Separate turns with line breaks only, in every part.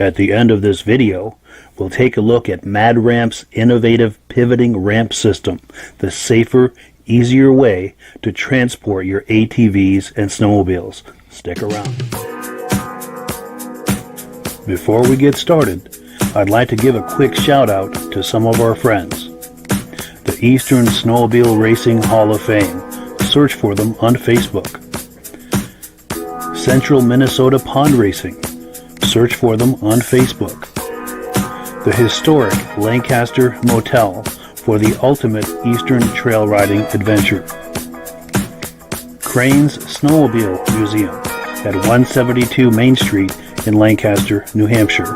At the end of this video, we'll take a look at Mad Ramp's innovative pivoting ramp system, the safer, easier way to transport your ATVs and snowmobiles. Stick around. Before we get started, I'd like to give a quick shout out to some of our friends. The Eastern Snowmobile Racing Hall of Fame. Search for them on Facebook. Central Minnesota Pond Racing. Search for them on Facebook. The historic Lancaster Motel for the ultimate Eastern trail riding adventure. Crane's Snowmobile Museum at 172 Main Street in Lancaster, New Hampshire.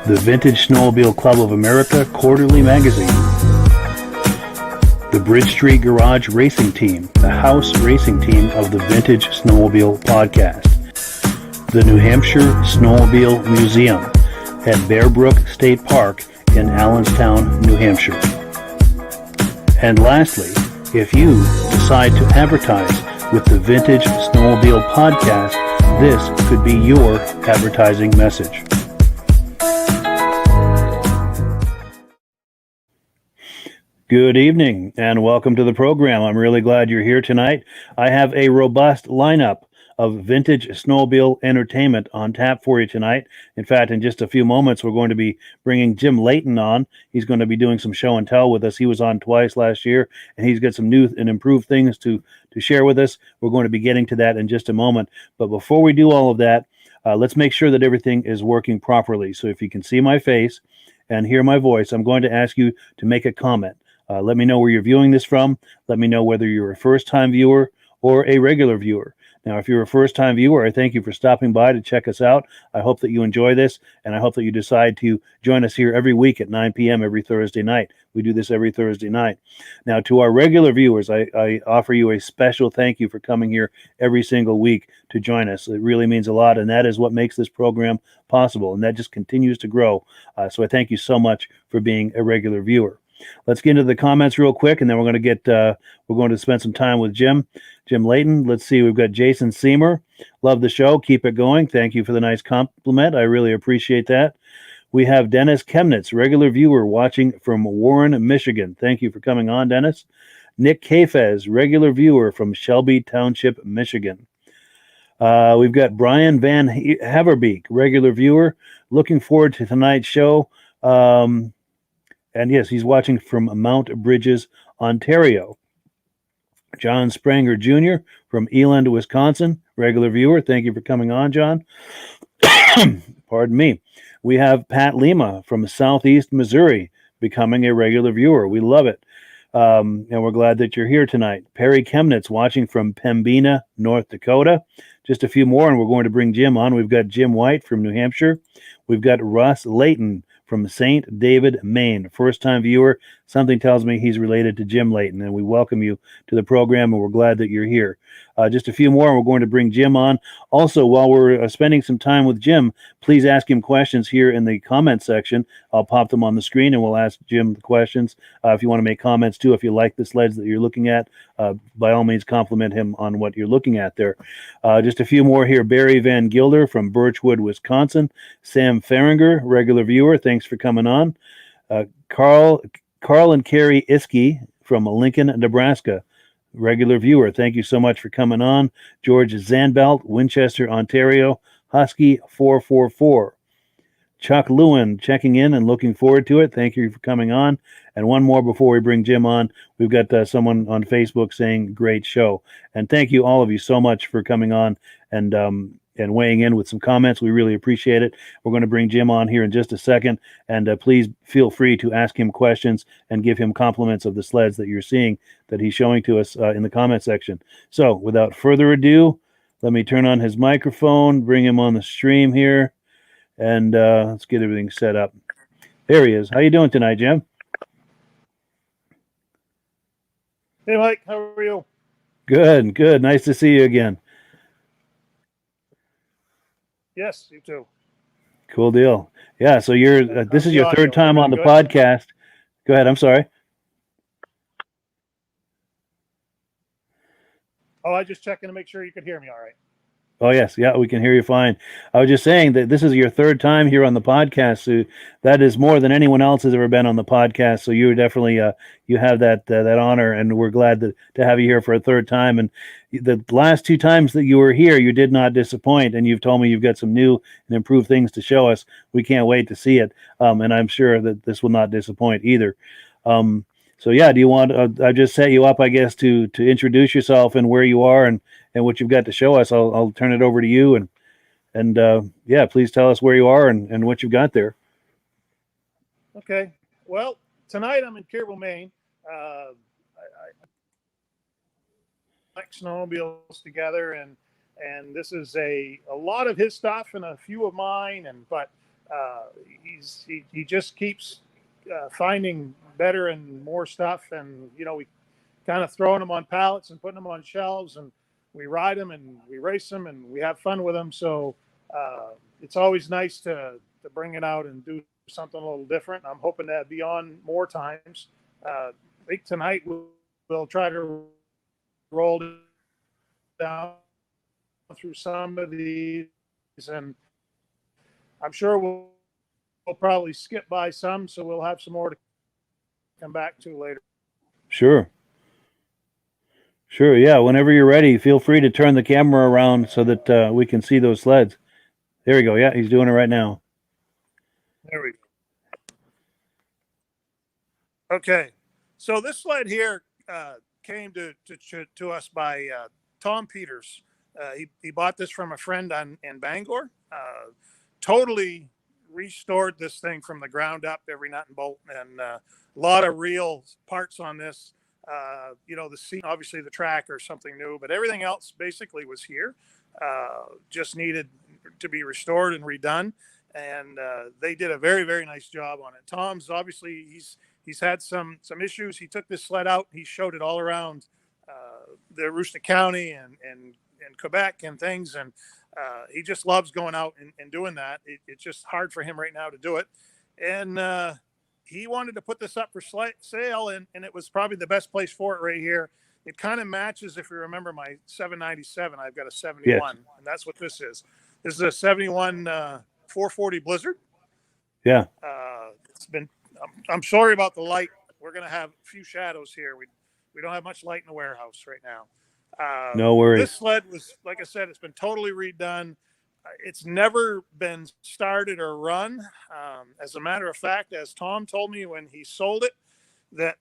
The Vintage Snowmobile Club of America Quarterly Magazine. The Bridge Street Garage Racing Team, the house racing team of the Vintage Snowmobile Podcast. The New Hampshire Snowmobile Museum at Bear Brook State Park in Allenstown, New Hampshire. And lastly, if you decide to advertise with the Vintage Snowmobile Podcast, this could be your advertising message. Good evening and welcome to the program. I'm really glad you're here tonight. I have a robust lineup of vintage snowmobile entertainment on tap for you tonight. In fact, in just a few moments, we're going to be bringing Jim Leighton on. He's going to be doing some show and tell with us. He was on twice last year, and he's got some new and improved things to share with us. We're going to be getting to that in just a moment. But before we do all of that, let's make sure that everything is working properly. So if you can see my face and hear my voice, I'm going to ask you to make a comment. Let me know where you're viewing this from. Let me know whether you're a first-time viewer or a regular viewer. Now, if you're a first-time viewer, I thank you for stopping by to check us out. I hope that you enjoy this, and I hope that you decide to join us here every week at 9 p.m. every Thursday night. We do this every Thursday night. Now, to our regular viewers, I offer you a special thank you for coming here every single week to join us. It really means a lot, and that is what makes this program possible, and that just continues to grow. So I thank you so much for being a regular viewer. Let's get into the comments real quick, and then we're going to spend some time with Jim Leighton. Let's see. We've got Jason Seamer. Love the show. Keep it going. Thank you for the nice compliment. I really appreciate that. We have Dennis Chemnitz, regular viewer, watching from Warren, Michigan. Thank you for coming on, Dennis. Nick Kafez, regular viewer from Shelby Township, Michigan. We've got Brian Van Haverbeek, regular viewer. Looking forward to tonight's show. And yes, he's watching from Mount Bridges, Ontario. John Spranger Jr. from Eland, Wisconsin, regular viewer. Thank you for coming on, John. Pardon me. We have Pat Lima from Southeast Missouri becoming a regular viewer. We love it. And we're glad that you're here tonight. Perry Chemnitz watching from Pembina, North Dakota. Just a few more, and we're going to bring Jim on. We've got Jim White from New Hampshire. We've got Russ Leighton from St. David, Maine. First-time viewer. Something tells me he's related to Jim Leighton, and we welcome you to the program, and we're glad that you're here. Just a few more, and we're going to bring Jim on. Also, while we're spending some time with Jim, please ask him questions here in the comment section. I'll pop them on the screen, and we'll ask Jim the questions. If you want to make comments, too, if you like the sleds that you're looking at, by all means, compliment him on what you're looking at there. Just a few more here. Barry Van Gilder from Birchwood, Wisconsin. Sam Feringer, regular viewer. Thanks for coming on. Carl and Carrie Iskey from Lincoln, Nebraska. Regular viewer. Thank you so much for coming on. George Zandbelt, Winchester, Ontario. Husky 444. Chuck Lewin checking in and looking forward to it. Thank you for coming on. And one more before we bring Jim on. We've got someone on Facebook saying great show. And thank you, all of you, so much for coming on and weighing in with some comments. We really appreciate it. We're going to bring Jim on here in just a second. And please feel free to ask him questions and give him compliments of the sleds that you're seeing that he's showing to us in the comment section. So without further ado, let me turn on his microphone, bring him on the stream here. And let's get everything set up. There he is. How you doing tonight, Jim?
Hey, Mike. How are you?
Good, good. Nice to see you again.
Yes, you too.
Cool deal. Yeah, so you're this is your third time on the podcast. Go ahead. I'm sorry.
Oh, I just checking to make sure you could hear me all right.
Oh, yes. Yeah, we can hear you fine. I was just saying that this is your third time here on the podcast. So that is more than anyone else has ever been on the podcast. So you're definitely, you have that honor, and we're glad to have you here for a third time. And the last two times that you were here, you did not disappoint. And you've told me you've got some new and improved things to show us. We can't wait to see it. And I'm sure that this will not disappoint either. So yeah, do you want, I just set you up, I guess, to introduce yourself and where you are and what you've got to show us. I'll turn it over to you and yeah, please tell us where you are and what you've got there.
Okay. Well, tonight I'm in Kirby, Maine. I like snowmobiles together, and this is a lot of his stuff and a few of mine, but he just keeps finding better and more stuff, and we kind of throwing them on pallets and putting them on shelves, and we ride them and we race them and we have fun with them. So it's always nice to bring it out and do something a little different. I'm hoping to be on more times. I think tonight we'll try to roll down through some of these, and I'm sure we'll probably skip by some, so we'll have some more to come back to later.
Sure. Sure, yeah. Whenever you're ready, feel free to turn the camera around so that we can see those sleds. There we go. Yeah, he's doing it right now.
There we go. Okay, so this sled here came to us by Tom Peters. He bought this from a friend in Bangor. Totally restored this thing from the ground up, every nut and bolt, and a lot of real parts on this. The seat, obviously the track or something new, but everything else basically was here. Just needed to be restored and redone, and they did a very, very nice job on it. Tom's obviously he's had some issues. He took this sled out. He showed it all around the Aroostook County and Quebec and things, and he just loves going out and doing that. It's just hard for him right now to do it, and he wanted to put this up for sale, and it was probably the best place for it right here. It kind of matches, if you remember my 797, I've got a 71, yes. And that's what this is. This is a 71 440 Blizzard.
Yeah.
It's been, I'm sorry about the light. We're going to have a few shadows here. We don't have much light in the warehouse right now.
No worries.
This sled was, like I said, it's been totally redone. It's never been started or run. As a matter of fact, as Tom told me when he sold it, that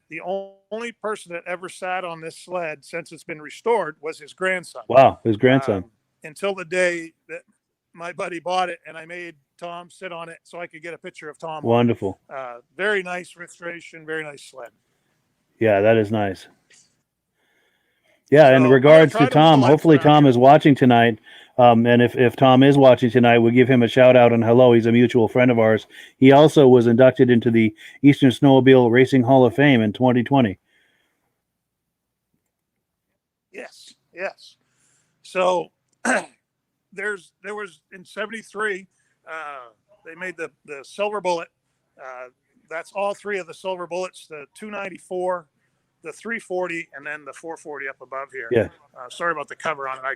the only person that ever sat on this sled since it's been restored was his grandson.
Wow, his grandson.
Until the day that my buddy bought it, and I made Tom sit on it so I could get a picture of Tom.
Wonderful.
Very nice restoration, very nice sled.
Yeah, that is nice. Yeah,
So
in
I'm gonna
regards
try
to
to pull
Tom,
that
hopefully
one out
Tom
here.
is watching tonight. And if Tom is watching tonight, we'll give him a shout out and hello. He's a mutual friend of ours. He also was inducted into the Eastern Snowmobile Racing Hall of Fame in 2020.
Yes, yes. So there was in '73. They made the silver bullet. That's all three of the silver bullets: the 294, the 340, and then the 440 up above here.
Yeah.
Sorry about the cover on it. I